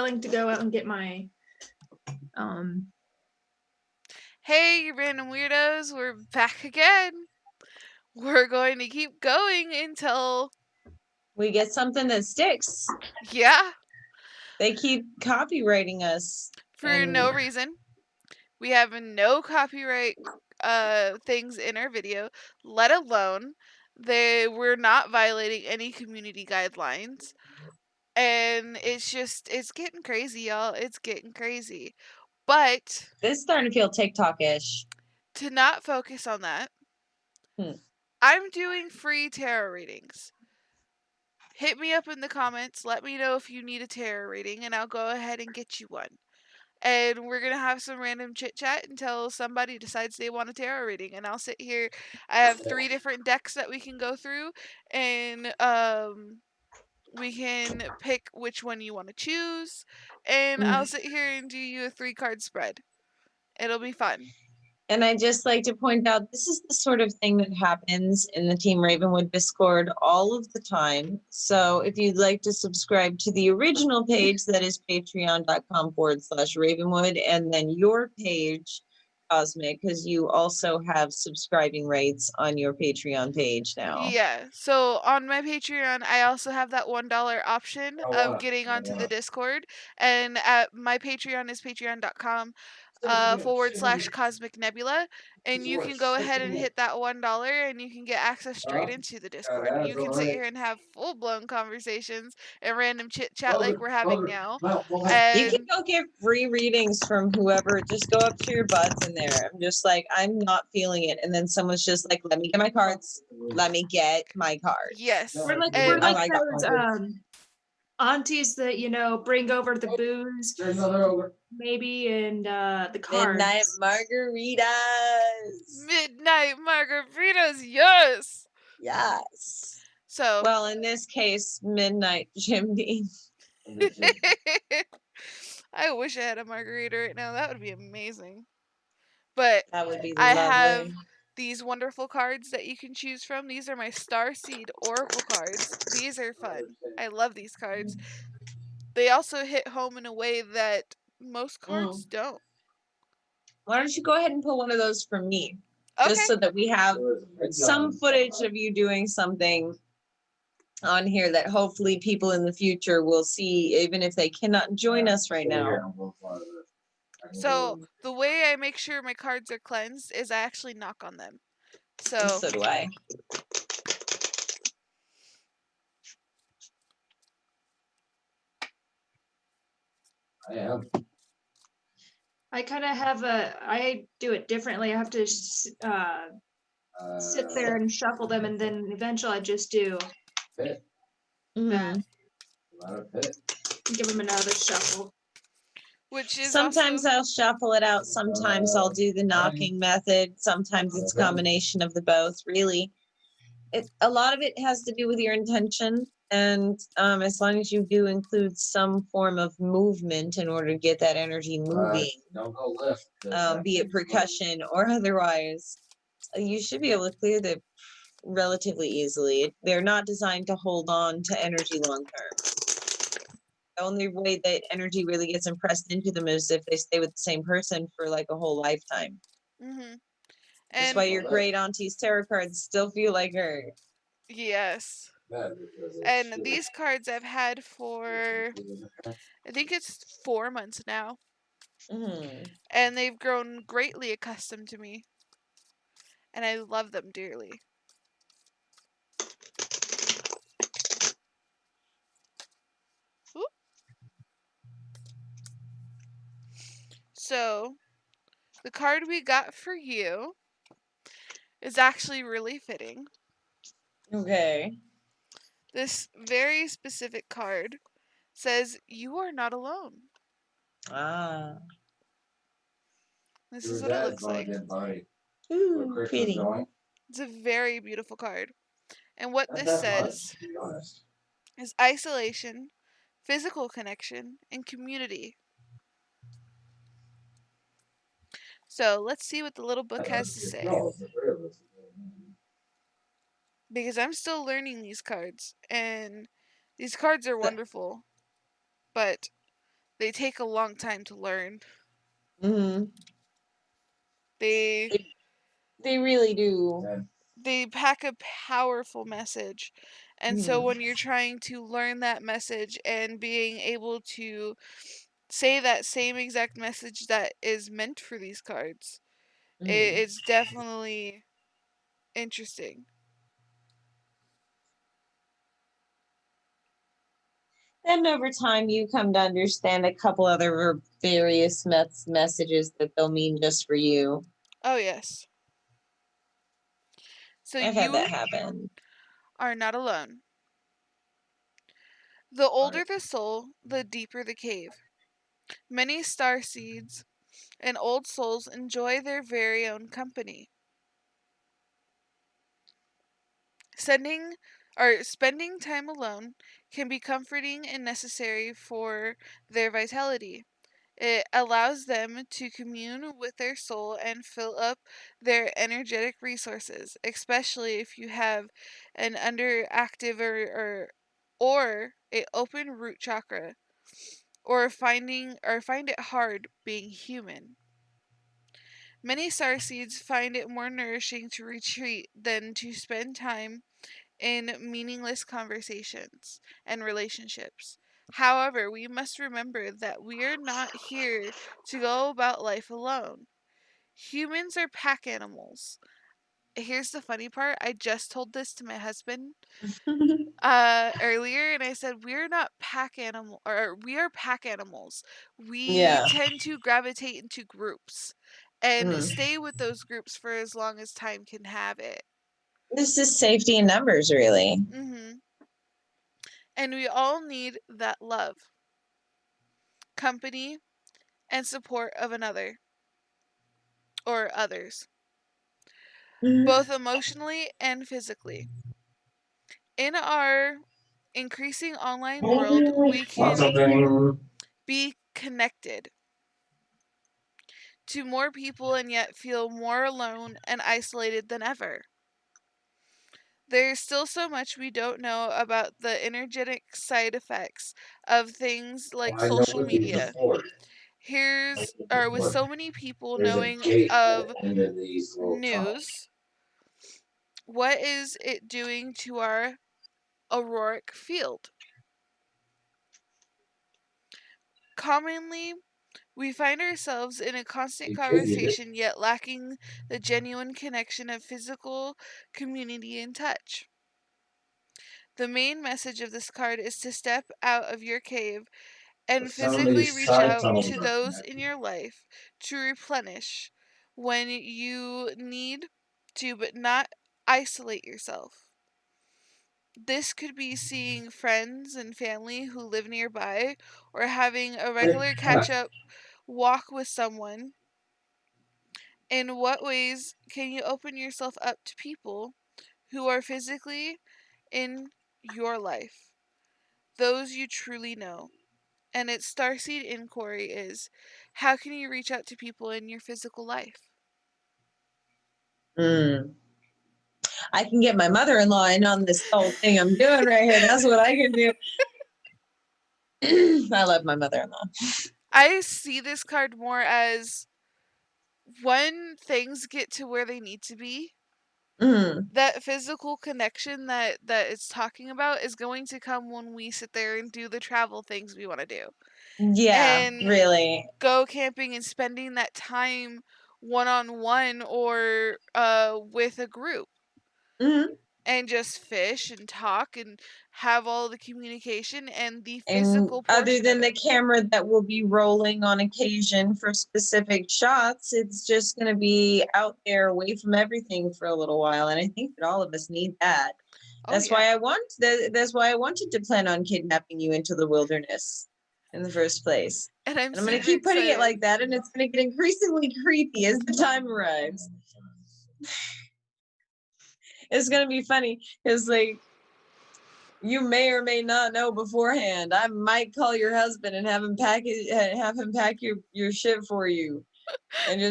willing to go out and get my Hey, you random weirdos, we're back again. We're going to keep going until we get something that sticks. yeah, They keep copywriting us for no reason. We have no copyright things in our video, let alone we're not violating any community guidelines. And it's getting crazy, y'all. It's getting crazy. But This is starting to feel TikTok-ish. to not focus on that, I'm doing free tarot readings. Hit me up in the comments. Let me know if you need a tarot reading, and I'll go ahead and get you one. And we're going to have some random chit chat until somebody decides they want a tarot reading. And I'll sit here. I have 3 different decks that we can go through, and we can pick which one you want to choose. And I'll sit here and do you a 3-card spread. It'll be fun. And I just like to point out, this is the sort of thing that happens in the Team Ravenwood Discord all of the time. So if you'd like to subscribe to the original page, that is patreon.com/Ravenwood, and then your page, Cosmic, because you also have subscribing rates on your Patreon page now. Yeah. So on my Patreon, I also have that $1 option of getting onto the Discord. And my Patreon is patreon.com /Cosmic Nebula, and you can go ahead and hit that $1 and you can get access straight into the Discord. You can sit here and have full-blown conversations and random chit chat like we're having now. You can go get free readings from whoever. Just go up to your butts in there. I'm just like, I'm not feeling it, and then someone's just like, let me get my cards. Let me get my cards. Yes. We're like those aunties that, you know, bring over the booze, maybe, and the cards. Midnight margaritas. Midnight margaritas, yes. Yes. So. Well, in this case, midnight Jim Beam. I wish I had a margarita right now. That would be amazing. But that would be I lovely. have these wonderful cards that you can choose from. These are my Starseed Oracle cards. These are fun. I love these cards. They also hit home in a way that most cards don't. Why don't you go ahead and pull one of those for me? Okay. Just so that we have some footage of you doing something on here that hopefully people in the future will see, even if they cannot join us right now. So the way I make sure my cards are cleansed is I actually knock on them. So do I. I kind of have I do it differently. I have to sit there and shuffle them, and then eventually I just do that. Give them another shuffle. Which is sometimes also... I'll shuffle it out. Sometimes I'll do the knocking method. Sometimes it's a combination of the both. Really, a lot of it has to do with your intention. And as long as you do include some form of movement in order to get that energy moving, be it percussion or otherwise, you should be able to clear them relatively easily. They're not designed to hold on to energy long term. The only way that energy really gets impressed into them is if they stay with the same person for like a whole lifetime. That's why your great auntie's tarot cards still feel like her. Yes. And these cards I've had for, I think it's 4 months now. And they've grown greatly accustomed to me. And I love them dearly. Ooh. So, the card we got for you is actually really fitting. Okay. This very specific card says, "You are not alone." Ah. This is what it looks like. Ooh, pretty. It's a very beautiful card. And what this says is isolation, physical connection, and community. So let's see what the little book has to say. Because I'm still learning these cards, and these cards are wonderful. But They take a long time to learn. Mm-hmm. They really do. they pack a powerful message. And so when you're trying to learn that message and being able to say that same exact message that is meant for these cards, it's definitely interesting. Then over time, you come to understand a couple other various messages that they'll mean just for you. Oh, yes. So I've had you that happen. are not alone. The older the soul, the deeper the cave. Many star seeds and old souls enjoy their very own company. Spending time alone can be comforting and necessary for their vitality. It allows them to commune with their soul and fill up their energetic resources, especially if you have an underactive or a open root chakra, or find it hard being human. Many starseeds find it more nourishing to retreat than to spend time in meaningless conversations and relationships. However, we must remember that we are not here to go about life alone. Humans are pack animals. Here's the funny part. I just told this to my husband earlier, and I said we're not pack animal, or we are pack animals. We tend to gravitate into groups and stay with those groups for as long as time can have it. This is safety in numbers, really. And we all need that love, company, and support of another or others, both emotionally and physically. In our increasing online world, we can be connected to more people and yet feel more alone and isolated than ever. There's still so much we don't know about the energetic side effects of things like social media. With so many people knowing of news, what is it doing to our auroric field? Commonly, we find ourselves in a constant conversation yet lacking the genuine connection of physical community and touch. The main message of this card is to step out of your cave and physically reach out to those in your life to replenish when you need to, but not isolate yourself. This could be seeing friends and family who live nearby or having a regular catch up walk with someone. In what ways can you open yourself up to people who are physically in your life, those you truly know? And its starseed inquiry is, how can you reach out to people in your physical life? I can get my mother-in-law in on this whole thing I'm doing right here. That's what I can do. I love my mother-in-law. I see this card more as when things get to where they need to be, that physical connection that it's talking about is going to come when we sit there and do the travel things we want to do. Yeah, and really. Go camping and spending that time one-on-one or with a group. And just fish and talk and have all the communication and the physical And other portion than of the it. camera that will be rolling on occasion for specific shots, it's just going to be out there away from everything for a little while. And I think that all of us need that. That's why that's why I wanted to plan on kidnapping you into the wilderness in the first place. And I'm going to keep putting it like that, and it's going to get increasingly creepy as the time arrives. It's going to be funny because, like, you may or may not know beforehand. I might call your husband and have him pack your shit for you, and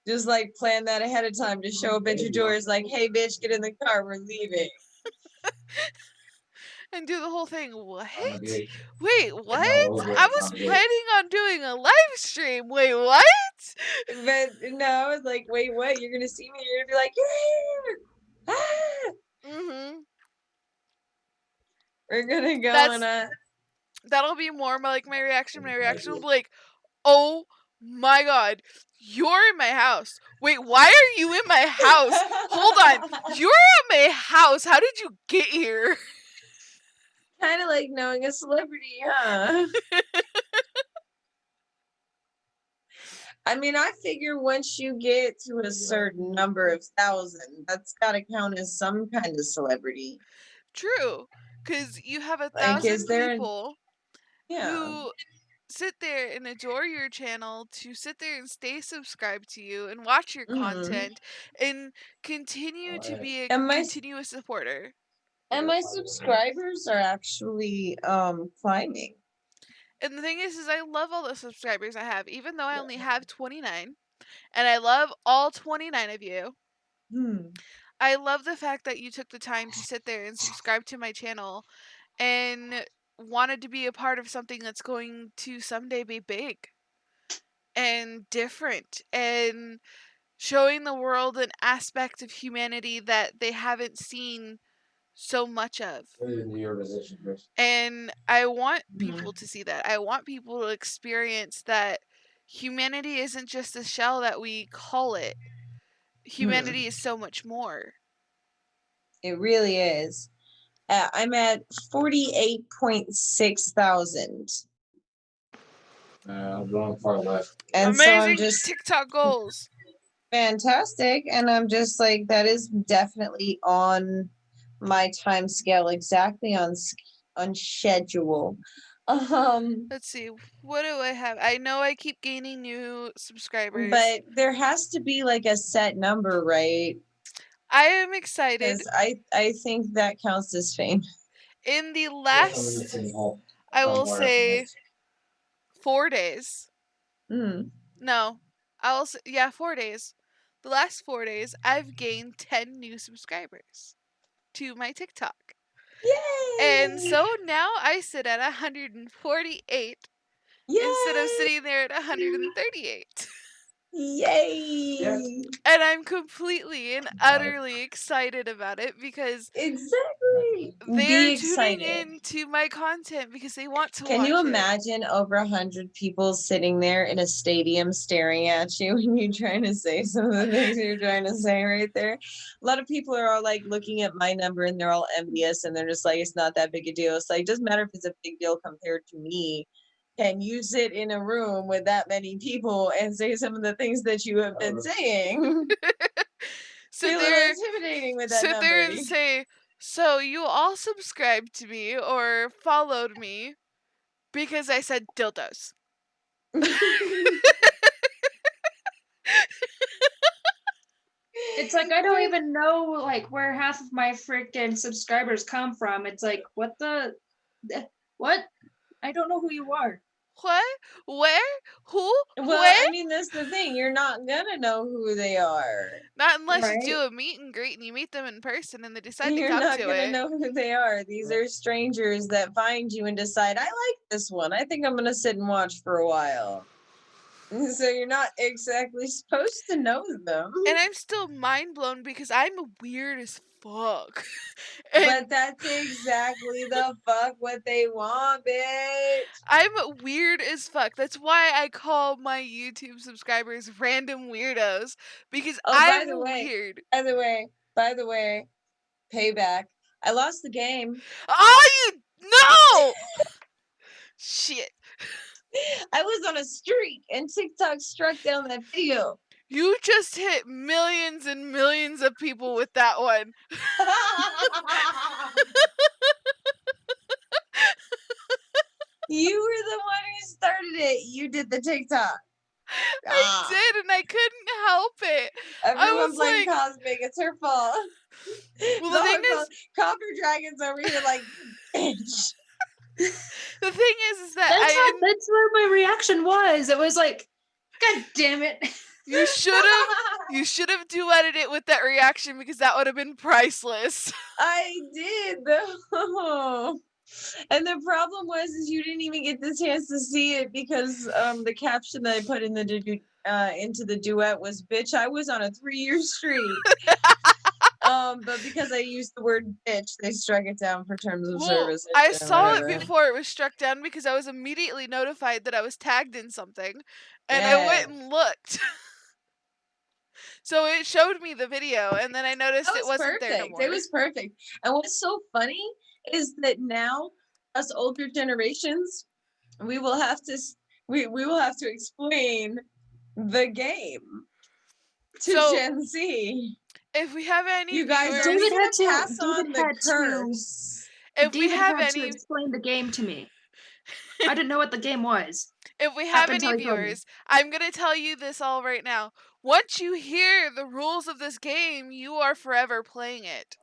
just like plan that ahead of time to show up at your doors like, hey bitch, get in the car, we're leaving. and do the whole thing. What? Wait, what? I was planning on doing a live stream. Wait, what? But no, I was like, wait, what? You're gonna see me? You're gonna be like, you're here. Ah! We're gonna go on that'll be more my reaction. My reaction will be like, oh my god, you're in my house. Wait, why are you in my house? Hold on, you're at my house. How did you get here? Kind of like knowing a celebrity, huh? I mean, I figure once you get to a certain number of thousand, that's got to count as some kind of celebrity. True, because you have 1,000 Like, people who sit there and adore your channel, to sit there and stay subscribed to you and watch your content and continue to be a continuous supporter. And my subscribers are actually climbing. And the thing is I love all the subscribers I have, even though I only have 29. And I love all 29 of you. I love the fact that you took the time to sit there and subscribe to my channel and wanted to be a part of something that's going to someday be big and different and showing the world an aspect of humanity that they haven't seen so much of. And I want people to see that. I want people to experience that humanity isn't just a shell that we call it. Humanity is so much more. It really is. I'm at 48.6 thousand. I'm going far left. And amazing, so I'm just TikTok goals. Fantastic. And I'm just like, that is definitely on my time scale, exactly on schedule. Let's see, what do I have? I know I keep gaining new subscribers, but there has to be like a set number, right? I am excited. I think that counts as fame. In the last, I will say 4 days. No, I will say, 4 days. The last 4 days, I've gained 10 new subscribers to my TikTok. Yay! And so now I sit at 148 instead of sitting there at 138. Yay! And I'm completely and utterly excited about it because they're tuning in to my content because they want to watch it. Can you imagine over 100 people sitting there in a stadium staring at you when you're trying to say some of the things you're trying to say right there? A lot of people are all like looking at my number and they're all envious and they're just like, it's not that big a deal. It's like, it doesn't matter if it's a big deal compared to me. Can you sit in a room with that many people and say some of the things that you have been saying? Sit there and say, so you all subscribed to me or followed me because I said dildos. It's like, I don't even know like where half of my freaking subscribers come from. It's like, what? I don't know who you are. What? Where? Who? Well, where? I mean, that's the thing. You're not gonna know who they are. Not unless you do a meet and greet and you meet them in person and they decide to come to it. You're not gonna know who they are. These are strangers that find you and decide, I like this one. I think I'm gonna sit and watch for a while. So you're not exactly supposed to know them. And I'm still mind blown because I'm weird as fuck. But that's exactly the fuck what they want, bitch. I'm weird as fuck. That's why I call my YouTube subscribers random weirdos. Because I'm weird. By the way, payback. I lost the game. Oh, you no! Shit. I was on a streak and TikTok struck down that video. You just hit millions and millions of people with that one. You were the one who started it. You did the TikTok. I did, and I couldn't help it. Everyone playing Cosmic. It's her fault. Well, the thing is, Copper Dragon's over here like, bitch. The thing is that that's where my reaction was. It was like, God damn it. You should have duetted it with that reaction because that would have been priceless. I did though. And the problem was is you didn't even get the chance to see it because the caption that I put in the into the duet was, "Bitch, I was on a 3-year streak." But because I used the word bitch, they struck it down for terms of service. I saw it before it was struck down because I was immediately notified that I was tagged in something, and I went and looked. So it showed me the video, and then I noticed it wasn't there no more. It was perfect. And what's so funny is that now, us older generations, we will have to explain the game to Gen Z. If we have any you guys viewers, David had to pass on the curse. If we have any, to explain the game to me. I didn't know what the game was. If we have any viewers, I'm gonna tell you this all right now. Once you hear the rules of this game, you are forever playing it.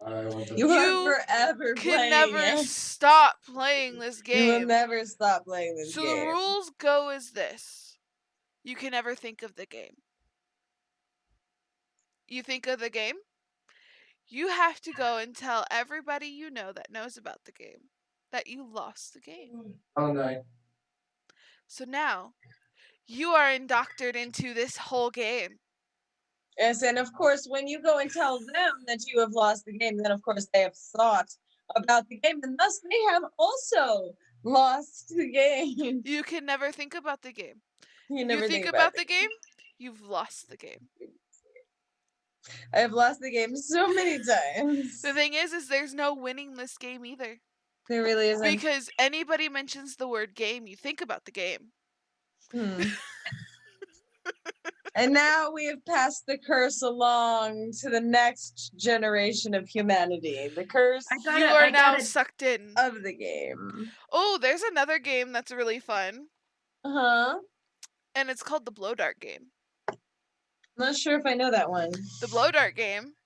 You are forever can never stop playing this game. You will never stop playing this game. So the rules go as this. You can never think of the game. You think of the game, you have to go and tell everybody you know that knows about the game that you lost the game. Oh, no. So now, you are indoctrinated into this whole game. Yes, and of course, when you go and tell them that you have lost the game, then of course they have thought about the game, and thus they have also lost the game. You can never think about the game. You think about the game, you've lost the game. I have lost the game so many times. The thing is there's no winning this game either. There really isn't. Because anybody mentions the word game, you think about the game. And now we have passed the curse along to the next generation of humanity. The curse you are now sucked in of the game. Oh, there's another game that's really fun. Uh-huh. And it's called the Blow Dart game. I'm not sure if I know that one. The Blow Dart game,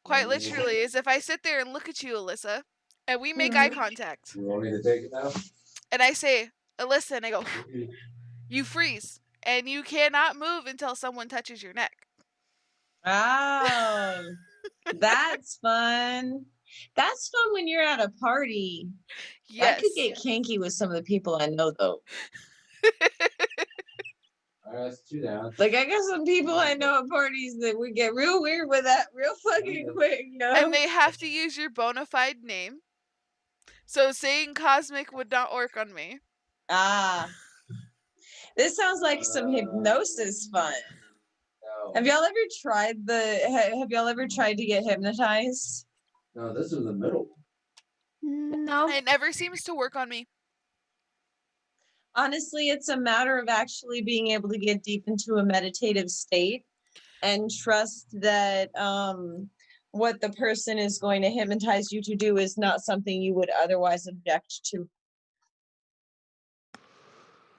quite literally, is if I sit there and look at you, Alyssa, and we make eye contact. You want me to take it now? And I say, Alyssa, and I go, you freeze. And you cannot move until someone touches your neck. Oh, that's fun. That's fun when you're at a party. Yes. I could get kinky with some of the people I know, though. All right, that's 2 down. Like, I got some people I know at parties that would get real weird with that real fucking quick, you know? And they have to use your bona fide name. So saying Cosmic would not work on me. Ah. This sounds like some hypnosis fun. No. Have y'all ever tried to get hypnotized? No, this is the middle. No. It never seems to work on me. Honestly, it's a matter of actually being able to get deep into a meditative state and trust that what the person is going to hypnotize you to do is not something you would otherwise object to.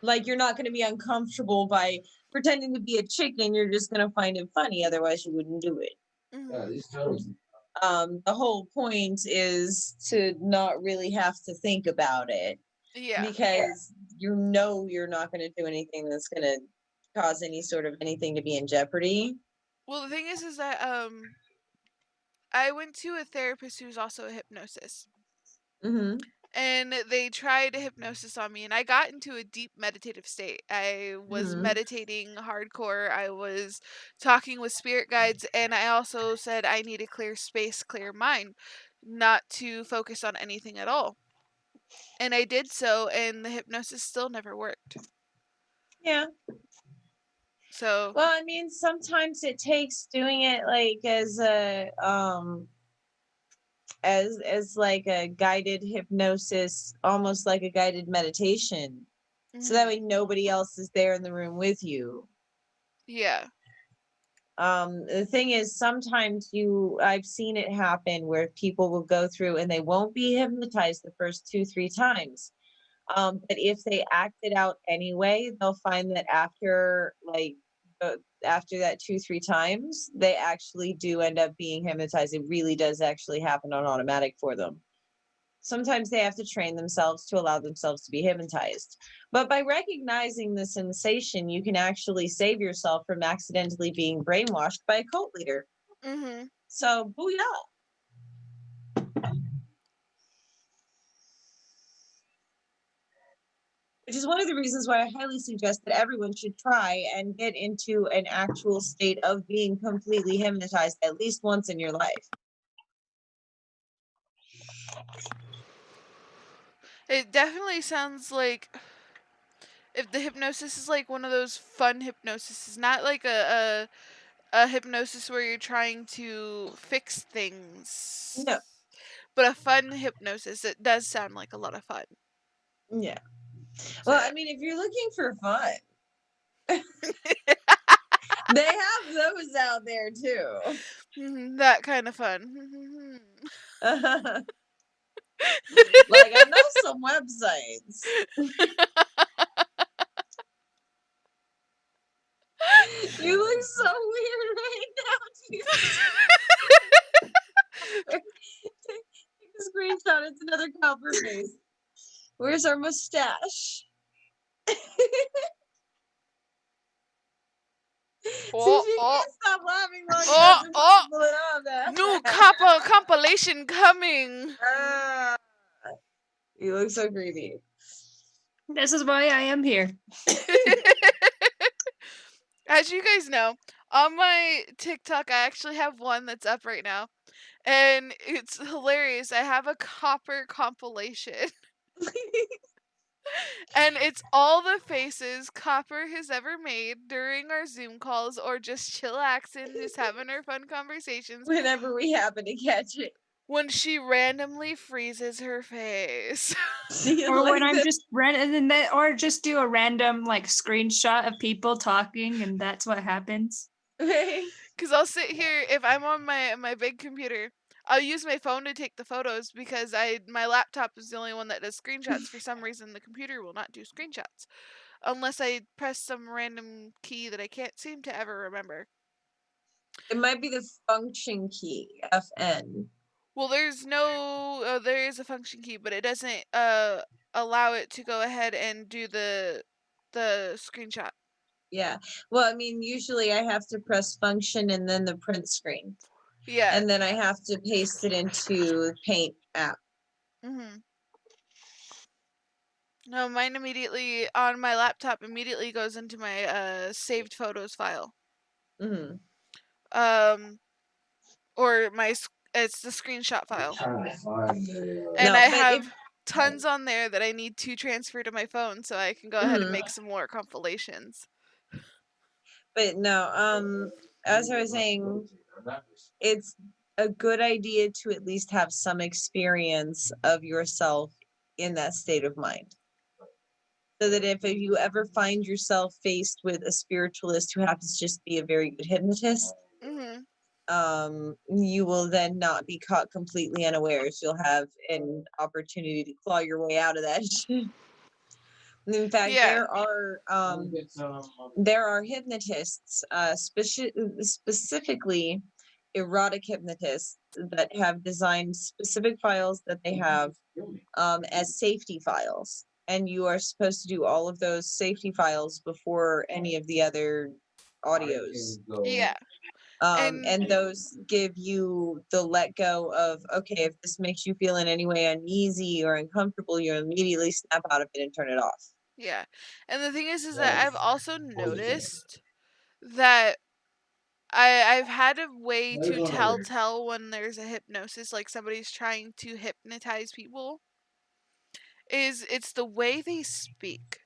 Like, you're not going to be uncomfortable by pretending to be a chicken. You're just going to find it funny. Otherwise, you wouldn't do it. Yeah, these toes. The whole point is to not really have to think about it. Yeah. Because you know you're not going to do anything that's going to cause any sort of anything to be in jeopardy. Well, the thing is that I went to a therapist who's also a hypnosis. Mm-hmm. And they tried hypnosis on me, and I got into a deep meditative state. I was meditating hardcore. I was talking with spirit guides, and I also said I need a clear space, clear mind, not to focus on anything at all. And I did so, and the hypnosis still never worked. Yeah. So. Well, I mean, sometimes it takes doing it like as a as like a guided hypnosis, almost like a guided meditation. So that way nobody else is there in the room with you. Yeah. The thing is, sometimes I've seen it happen where people will go through and they won't be hypnotized the first 2-3 times. But if they act it out anyway, they'll find that after that 2-3 times, they actually do end up being hypnotized. It really does actually happen on automatic for them. Sometimes they have to train themselves to allow themselves to be hypnotized. But by recognizing the sensation, you can actually save yourself from accidentally being brainwashed by a cult leader. Mm-hmm. So, booyah. Which is one of the reasons why I highly suggest that everyone should try and get into an actual state of being completely hypnotized at least once in your life. It definitely sounds like if the hypnosis is like one of those fun hypnosis, not like a hypnosis where you're trying to fix things. No. But a fun hypnosis, it does sound like a lot of fun. Yeah. So, Well, I mean, if you're looking for fun, they have those out there too. that kind of fun. Like, I know some websites. You look so weird right now, dude. Take a screenshot. It's another copper face. Where's our mustache? Oh, See, she oh. can't stop laughing long Oh, enough to oh. pull it on now. New compilation coming. Ah, you look so creepy. This is why I am here. As you guys know, on my TikTok, I actually have one that's up right now. And it's hilarious. I have a copper compilation. And it's all the faces Copper has ever made during our Zoom calls or just chillaxing, just having our fun conversations Whenever we happen to catch it. when she randomly freezes her face. Or Like when I'm the- just or just do a random like screenshot of people talking, and that's what happens. Because I'll sit here, if I'm on my big computer, I'll use my phone to take the photos because my laptop is the only one that does screenshots. For some reason, the computer will not do screenshots unless I press some random key that I can't seem to ever remember. It might be the function key, FN. Well, there is a function key, but it doesn't allow it to go ahead and do the screenshot. Yeah. Well, I mean, usually I have to press function and then the print screen. Yeah. And then I have to paste it into Paint app. No, mine immediately on my laptop immediately goes into my saved photos file. Or it's the screenshot file. Trying to find the, And No, I but have tons on there that I need to transfer to my phone so I can go ahead and make some more compilations. But no, as I was saying, it's a good idea to at least have some experience of yourself in that state of mind. So that if you ever find yourself faced with a spiritualist who happens to just be a very good hypnotist, you will then not be caught completely unawares. You'll have an opportunity to claw your way out of that shit. In fact, there are hypnotists, specifically erotic hypnotists that have designed specific files that they have as safety files, and you are supposed to do all of those safety files before any of the other audios. Yeah. And those give you the let go of, okay, if this makes you feel in any way uneasy or uncomfortable, you immediately snap out of it and turn it off. Yeah. And the thing is that I've also noticed that I've had a way to tell when there's a hypnosis, like somebody's trying to hypnotize people, it's the way they speak.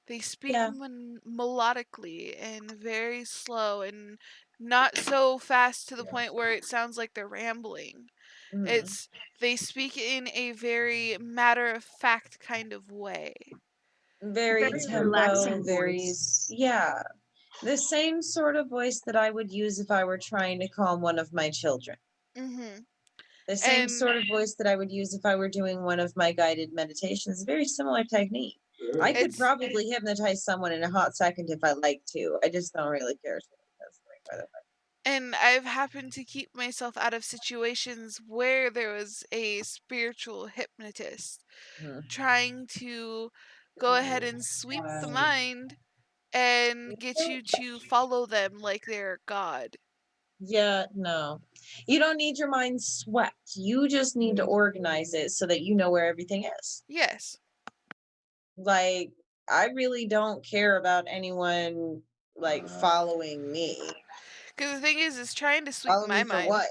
They speak melodically and very slow and not so fast to the point where it sounds like they're rambling. They speak in a very matter of fact kind of way. Very relaxing tempo, voice. the same sort of voice that I would use if I were trying to calm one of my children. The same sort of voice that I would use if I were doing one of my guided meditations. Very similar technique. I could probably hypnotize someone in a hot second if I like to. I just don't really care. And I've happened to keep myself out of situations where there was a spiritual hypnotist trying to go ahead and sweep the mind and get you to follow them like they're God. Yeah, no. You don't need your mind swept. You just need to organize it so that you know where everything is. Yes. Like, I really don't care about anyone like following me. Because the thing is trying to sweep Follow my me for mind. what?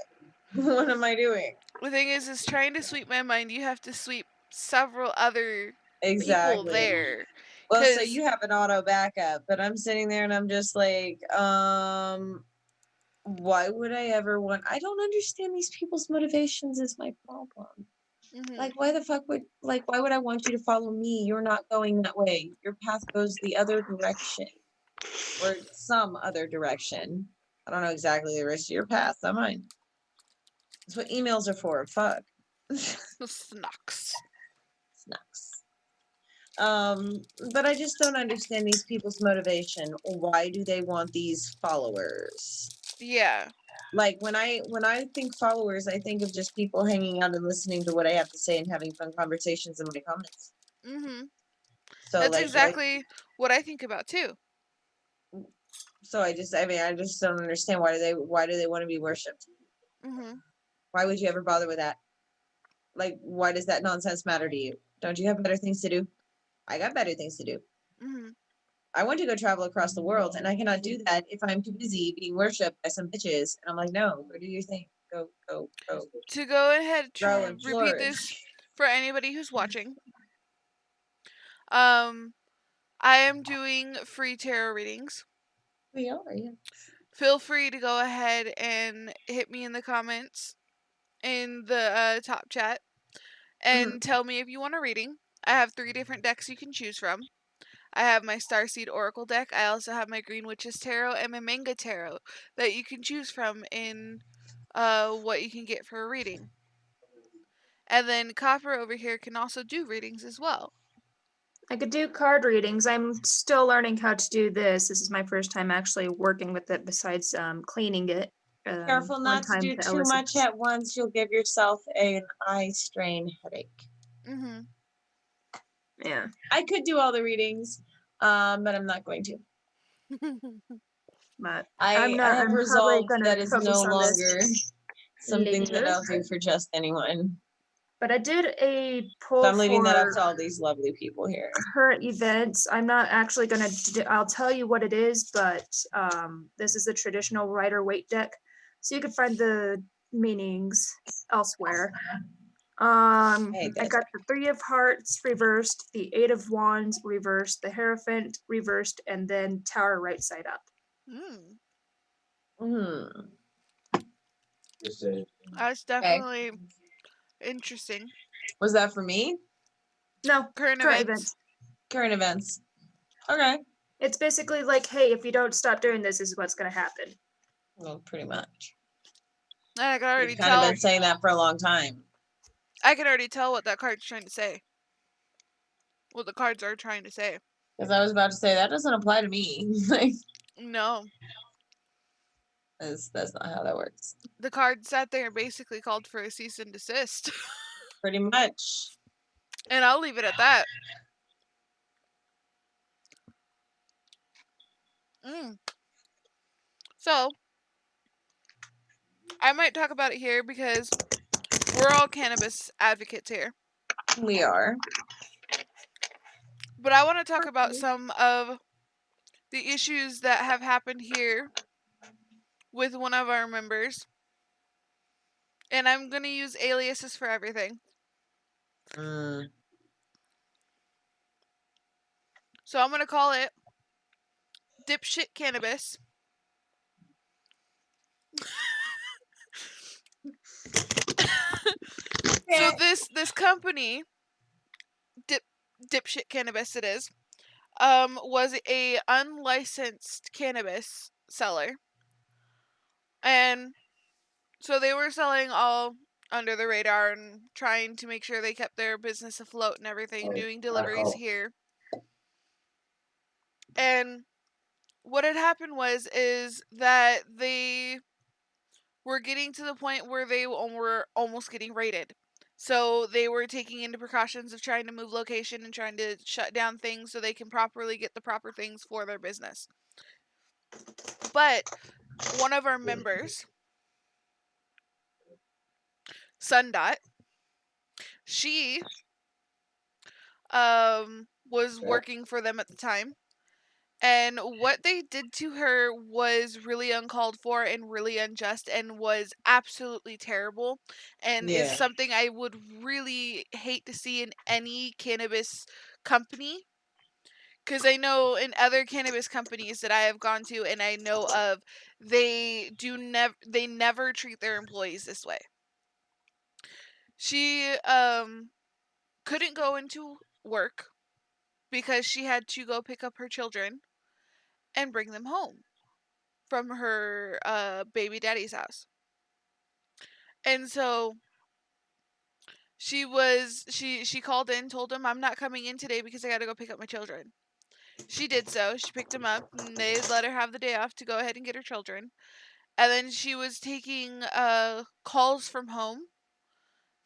What am I doing? The thing is trying to sweep my mind. You have to sweep several other people Exactly. there. Well, so 'Cause- you have an auto backup, but I'm sitting there and I'm just like, why would I ever want? I don't understand these people's motivations is my problem. Mhm. Like, why the fuck would, like, why would I want you to follow me? You're not going that way. Your path goes the other direction or some other direction. I don't know exactly the rest of your path, not mine. That's what emails are for. Fuck. Snux. Snacks. But I just don't understand these people's motivation. Why do they want these followers? Yeah. Like when I think followers, I think of just people hanging out and listening to what I have to say and having fun conversations in my comments. Mhm. So That's like exactly what I think about too. so I just don't understand why do they want to be worshipped? Mhm. Why would you ever bother with that? Like why does that nonsense matter to you? Don't you have better things to do? I got better things to do. Mhm. I want to go travel across the world and I cannot do that if I'm too busy being worshipped by some bitches. And I'm like, no, go do your thing. Go. To go ahead Grow to and repeat flourish. this for anybody who's watching. I am doing free tarot readings. We are, yeah. Feel free to go ahead and hit me in the comments in the top chat and tell me if you want a reading. I have 3 different decks you can choose from. I have my Starseed Oracle deck. I also have my Green Witches Tarot and my Manga Tarot that you can choose from in what you can get for a reading. And then Copper over here can also do readings as well. I could do card readings. I'm still learning how to do this. This is my first time actually working with it besides cleaning it. Careful one not to time do to too elicit- much at once. You'll give yourself an eye strain headache. Mhm. Yeah. I could do all the readings, but I'm not going to. But I I'm not. have I'm probably resolved gonna that is no focus on this longer something that later. I'll do for just anyone. But I did a So poll I'm leaving that up for to all these lovely people here. current events. I'm not actually gonna. I'll tell you what it is, but this is the traditional Rider-Waite deck, so you can find the meanings elsewhere. Hey, I got the 3 of Hearts reversed, the 8 of Wands reversed, the Hierophant reversed, and then Tower right side up. Mm. Just say, That's definitely interesting. Was that for me? No, Current current events. events. Current events. Okay. It's basically like, hey, if you don't stop doing this, this is what's gonna happen. Well, pretty much. And I can already We've kind of tell. been saying that for a long time. I can already tell what that card's trying to say. What the cards are trying to say. Because I was about to say that doesn't apply to me. Like No, that's not how that works. the card sat there and basically called for a cease and desist. Pretty much. And I'll leave it at that. So, I might talk about it here because we're all cannabis advocates here. We are. But I want to talk about some of the issues that have happened here with one of our members. And I'm going to use aliases for everything. So I'm going to call it Dipshit Cannabis. So this company, Dipshit Cannabis it is, was a unlicensed cannabis seller. And so they were selling all under the radar and trying to make sure they kept their business afloat and everything, doing deliveries here. And what had happened is that they were getting to the point where they were almost getting raided. So they were taking into precautions of trying to move location and trying to shut down things so they can properly get the proper things for their business. But one of our members, Sundot, she was working for them at the time. And what they did to her was really uncalled for and really unjust and was absolutely terrible and is Yeah. something I would really hate to see in any cannabis company. Because I know in other cannabis companies that I have gone to and I know of, they never treat their employees this way. She couldn't go into work because she had to go pick up her children and bring them home from her baby daddy's house. And so she called in, told him, I'm not coming in today because I got to go pick up my children. She did so. She picked him up and they let her have the day off to go ahead and get her children. And then she was taking calls from home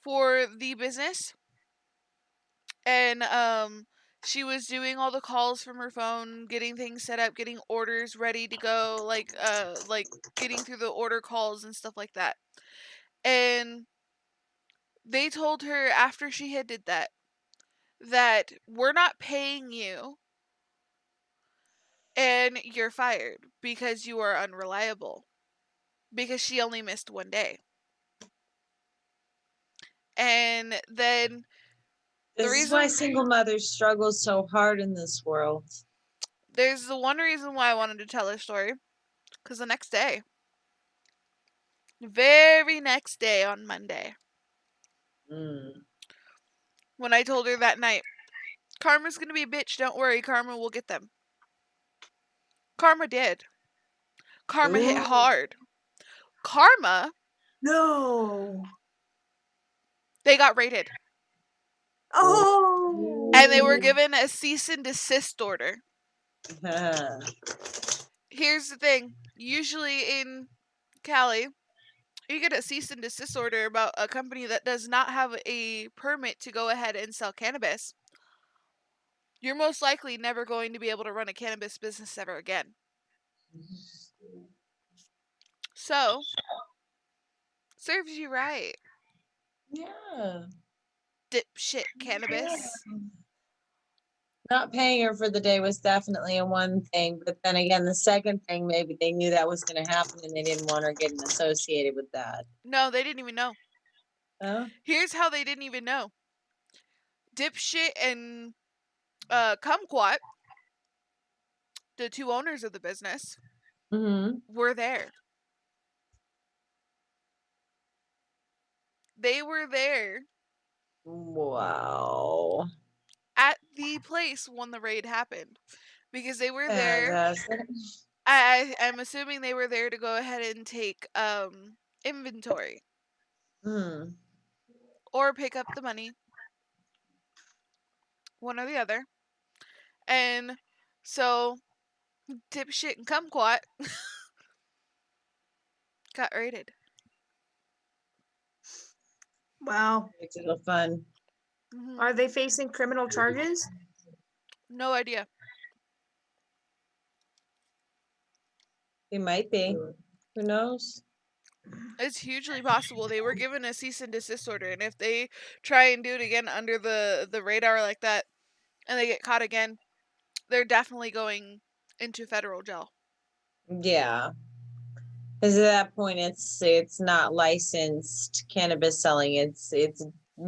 for the business. And she was doing all the calls from her phone, getting things set up, getting orders ready to go, like getting through the order calls and stuff like that. And they told her after she had did that we're not paying you and you're fired because you are unreliable, because she only missed one day. And then This is why single mothers struggle so hard in this world. there's the one reason why I wanted to tell her story, because the next day, very next day on Monday, when I told her that night, Karma's gonna be a bitch, don't worry, Karma will get them. Karma did. Karma hit hard. Karma, No. they got raided. Oh. And they were given a cease and desist order. Here's the thing. Usually in Cali, you get a cease and desist order about a company that does not have a permit to go ahead and sell cannabis. You're most likely never going to be able to run a cannabis business ever again. So, serves you right. Yeah. Dipshit cannabis. Not paying her for the day was definitely a one thing, but then again, the second thing, maybe they knew that was going to happen and they didn't want her getting associated with that. No, they didn't even know. Oh? Here's how they didn't even know. Dipshit and Kumquat, the two owners of the business, were there. They were there. Wow. At the place when the raid happened, because they were there. Fantastic. I'm assuming they were there to go ahead and take inventory or pick up the money, one or the other. And so Dipshit and Kumquat got raided. Wow. Makes it a little fun. Are they facing criminal charges? No idea. They might be. Who knows? It's hugely possible. They were given a cease and desist order, and if they try and do it again under the radar like that, and they get caught again, they're definitely going into federal jail. Yeah. Because at that point, it's not licensed cannabis selling. It's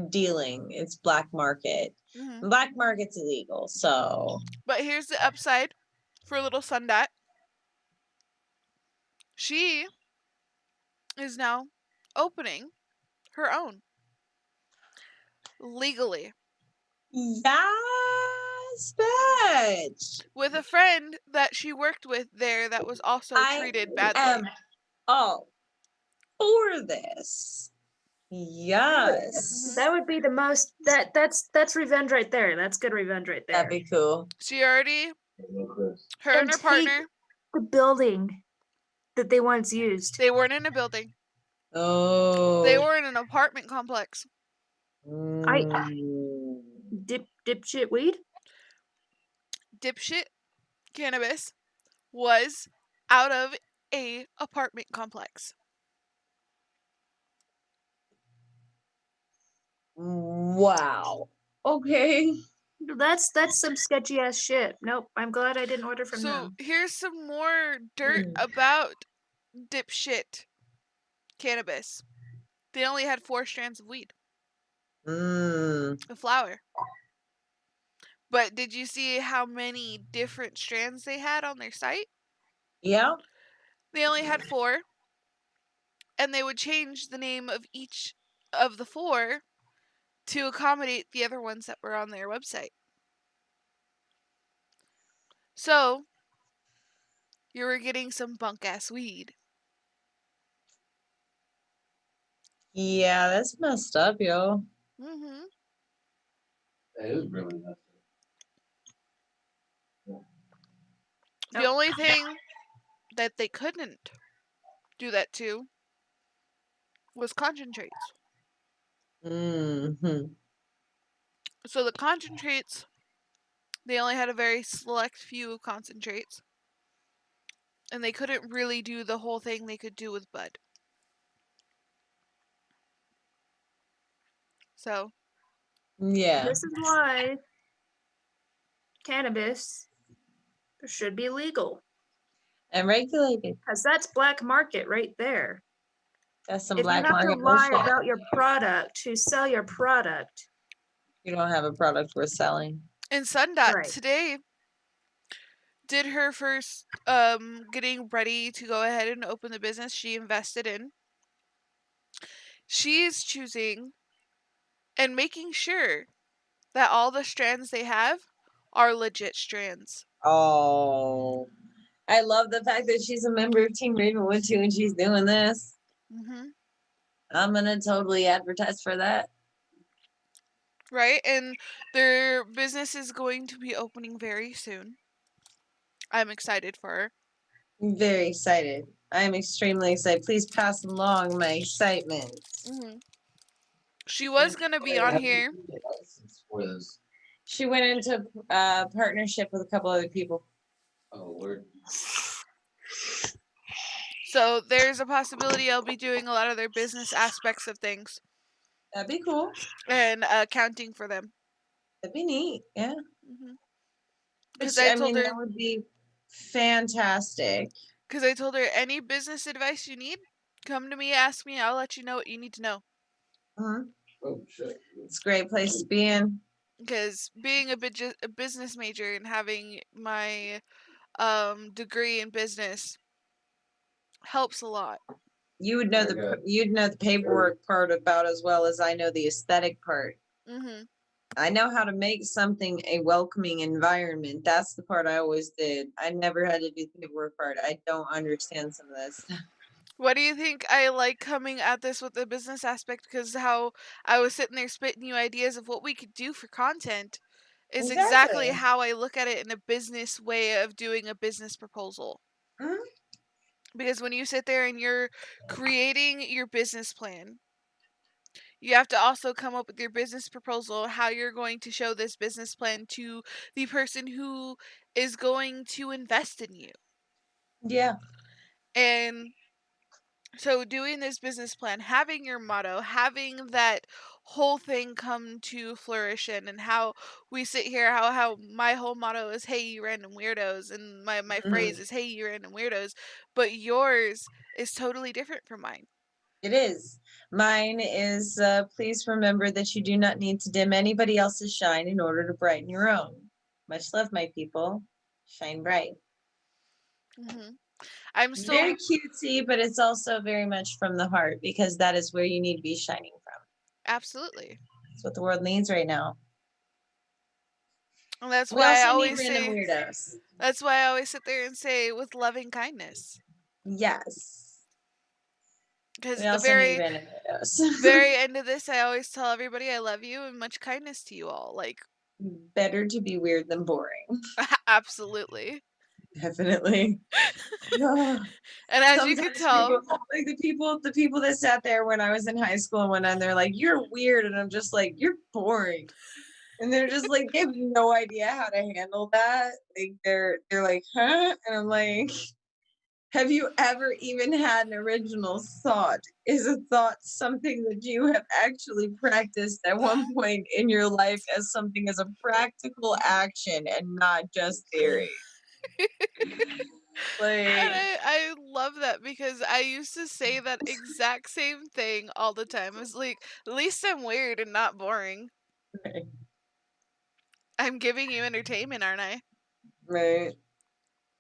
dealing. It's black market. Black market's illegal. So. But here's the upside for little Sundot. She is now opening her own legally. Yes, bitch. With a friend that she worked with there that was also treated badly. All for this. Yes. That would be the most that's revenge right there. That's good revenge right there. That'd be cool. She already, her and her partner, the building that they once used. They weren't in a building. Oh. They were in an apartment complex. Mm. Dipshit weed? Dipshit cannabis was out of a apartment complex. Wow. Okay. That's some sketchy ass shit. Nope. I'm glad I didn't order from So them. here's some more dirt about dipshit cannabis. They only had 4 strands of weed, Mm. of flower. But did you see how many different strands they had on their site? Yeah. They only had 4, and they would change the name of each of the 4 to accommodate the other ones that were on their website. So, you were getting some bunk ass weed. Yeah, that's messed up, yo. Mm-hmm. It was really messed up. The only thing that they couldn't do that to was concentrates. Mm-hmm. So the concentrates, they only had a very select few concentrates, and they couldn't really do the whole thing they could do with bud. So, Yeah. This is why cannabis should be legal. And regulated. Because that's black market right there. That's some If you black have to market lie bullshit. about your product to sell your product, You don't have a product worth selling. and Sundot Right. today did her first getting ready to go ahead and open the business she invested in. She's choosing and making sure that all the strands they have are legit strands. Oh. I love the fact that she's a member of Team Ravenwood too, and she's doing this. Mm-hmm. I'm gonna totally advertise for that. Right? And their business is going to be opening very soon. I'm excited for her. I'm very excited. I am extremely excited. Please pass along my excitement. Mm-hmm. She was going to be on here. License for this. She went into partnership with a couple other people. Oh, word. So there's a possibility I'll be doing a lot of their business aspects of things That'd be cool. and accounting for them. That'd be neat. Yeah. Because Which, I I told mean, her, that would be fantastic. any business advice you need, come to me, ask me, I'll let you know what you need to know. Mhm. Oh, shit. It's a great place to be in. Because being a business major and having my degree in business helps a lot. You'd know the paperwork part about as well as I know the aesthetic part. Mm-hmm. I know how to make something a welcoming environment. That's the part I always did. I never had to do the paperwork part. I don't understand some of this. What do you think I like coming at this with the business aspect? Because how I was sitting there spitting you ideas of what we could do for content is exactly Exactly. how I look at it in a business way of doing a business proposal. Mhm. Because when you sit there and you're creating your business plan, you have to also come up with your business proposal, how you're going to show this business plan to the person who is going to invest in you. Yeah. And so doing this business plan, having your motto, having that whole thing come to fruition, and how we sit here, how my whole motto is hey you random weirdos, and my phrase is hey you random weirdos, but yours is totally different from mine. It is. Mine is please remember that you do not need to dim anybody else's shine in order to brighten your own. Much love, my people. Shine bright. I'm still Very cutesy, but it's also very much from the heart because that is where you need to be shining from. absolutely. That's what the world needs right now. And that's We why I also need always random say weirdos. that's why I always sit there and say with loving kindness. Yes. Because We at the also need very random weirdos. very end of this, I always tell everybody I love you and much kindness to you all. Like Better to be weird than boring. absolutely. Definitely. And as you can Sometimes tell, like the people that sat there when I was in high school and went on, they're like, "You're weird," and I'm just like, "You're boring," and they're just like, they have no idea how to handle that. Like they're like, "Huh?" And I'm like, have you ever even had an original thought? Is a thought something that you have actually practiced at one point in your life as something as a practical action and not just theory? Like, and I love that because I used to say that exact same thing all the time. It's like, at least I'm weird and not boring. right, I'm giving you entertainment, aren't I? right.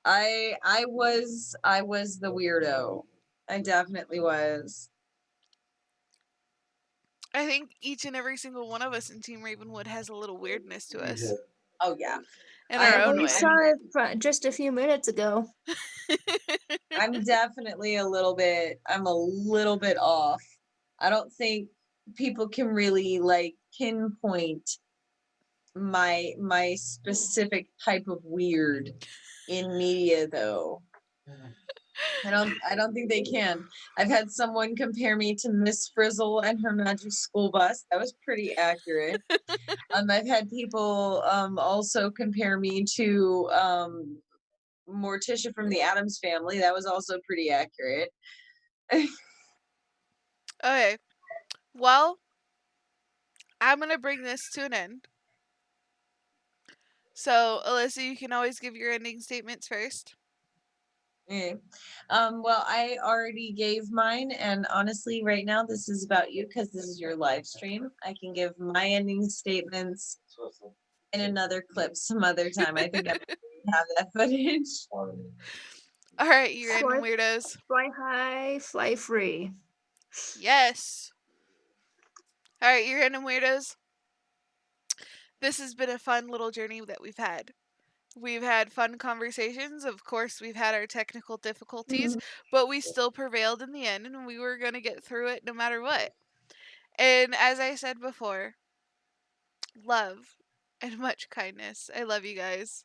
I was the weirdo. I definitely was. I think each and every single one of us in Team Ravenwood has a little weirdness to us Oh yeah. in I our am- own We way. saw it just a few minutes ago. I'm definitely I'm a little bit off. I don't think people can really like pinpoint my specific type of weird in media though. I don't think they can. I've had someone compare me to Miss Frizzle and her magic school bus. That was pretty accurate. I've had people also compare me to Morticia from the Addams Family. That was also pretty accurate. Okay, well, I'm going to bring this to an end. So, Alyssa, you can always give your ending statements first. Okay. Well, I already gave mine, and honestly, right now, this is about you because this is your live stream. I can give my ending statements in another clip some other time. I think I have that footage. All right, you random Fly, weirdos. fly high, fly free. Yes. All right, you random weirdos. This has been a fun little journey that we've had. We've had fun conversations. Of course, we've had our technical difficulties, but we still prevailed in the end, and we were going to get through it no matter what. And as I said before, love and much kindness. I love you guys.